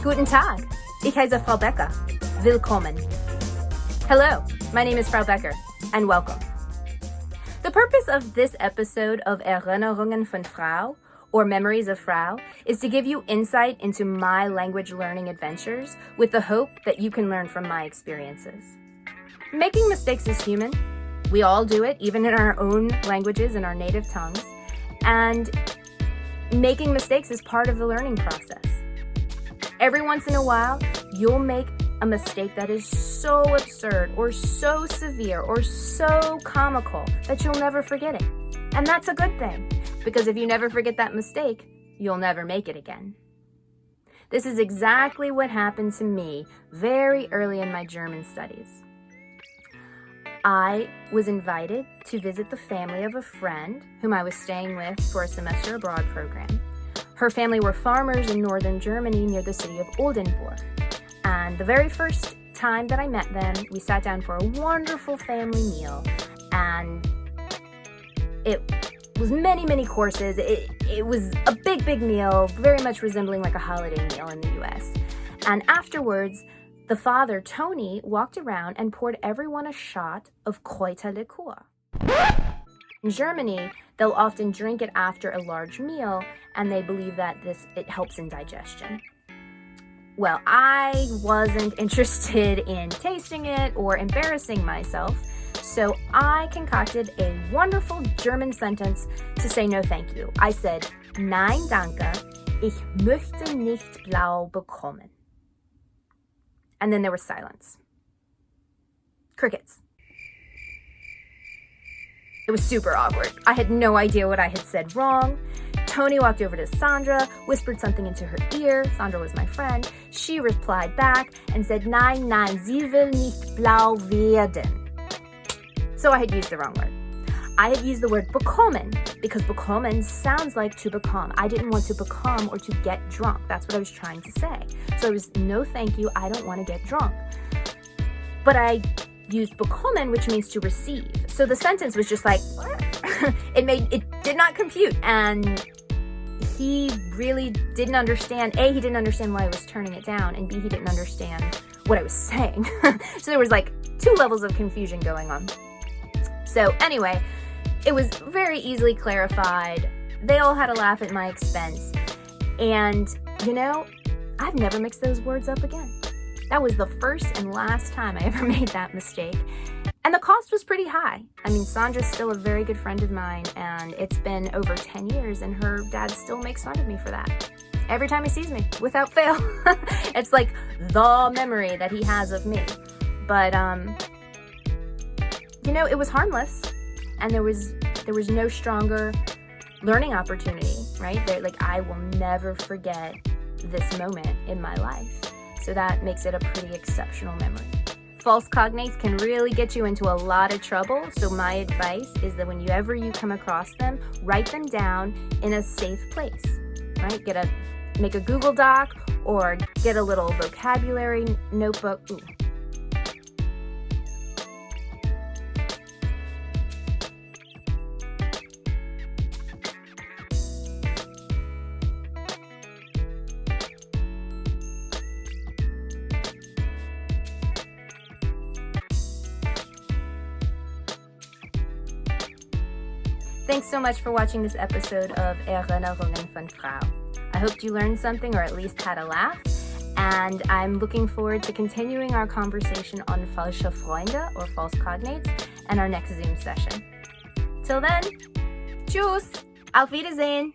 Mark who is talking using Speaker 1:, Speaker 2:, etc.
Speaker 1: Guten Tag. Ich heiße Frau Becker. Willkommen. Hello, my name is Frau Becker, and welcome. The purpose of this episode of Erinnerungen von Frau, or Memories of Frau, is to give you insight into my language learning adventures with the hope that you can learn from my experiences. Making mistakes is human. We all do it, even in our own languages and our native tongues. And making mistakes is part of the learning process. Every once in a while, you'll make a mistake that is so absurd or so severe or so comical that you'll never forget it. And that's a good thing, because if you never forget that mistake, you'll never make it again. This is exactly what happened to me very early in my German studies. I was invited to visit the family of a friend whom I was staying with for a semester abroad program. Her family were farmers in northern Germany near the city of Oldenburg. And the very first time that I met them, we sat down for a wonderful family meal. And it was many, many courses. It was a big, big meal, very much resembling like a holiday meal in the US. And afterwards, the father, Tony, walked around and poured everyone a shot of Kräuterlikör. In Germany, they'll often drink it after a large meal, and they believe that it helps in digestion. Well, I wasn't interested in tasting it or embarrassing myself, so I concocted a wonderful German sentence to say no thank you. I said, Nein, danke, ich möchte nicht blau bekommen. And then there was silence. Crickets. It was super awkward. I had no idea what I had said wrong. Tony walked over to Sandra, whispered something into her ear. Sandra was my friend. She replied back and said, Nein, nein, sie will nicht blau werden. So I had used the wrong word. I had used the word bekommen because bekommen sounds like to become. I didn't want to become or to get drunk. That's what I was trying to say. So it was, no thank you, I don't want to get drunk. But I used bekommen, which means to receive. So the sentence was just like, it did not compute. And he really didn't understand. A, he didn't understand why I was turning it down. And B, he didn't understand what I was saying. So there was like two levels of confusion going on. So anyway, it was very easily clarified. They all had a laugh at my expense. And, you know, I've never mixed those words up again. That was the first and last time I ever made that mistake. And the cost was pretty high. I mean, Sandra's still a very good friend of mine, and it's been over 10 years, and her dad still makes fun of me for that. Every time he sees me, without fail. It's like the memory that he has of me. But, you know, it was harmless, and there was no stronger learning opportunity, right? Like, I will never forget this moment in my life. So that makes it a pretty exceptional memory. False cognates can really get you into a lot of trouble. So my advice is that whenever you come across them, write them down in a safe place, right? Make a Google Doc or get a little vocabulary notebook. Ooh. Thanks so much for watching this episode of Erinnerungen von Frau. I hope you learned something or at least had a laugh, and I'm looking forward to continuing our conversation on falsche Freunde or false cognates and our next Zoom session. Till then, tschüss, auf Wiedersehen!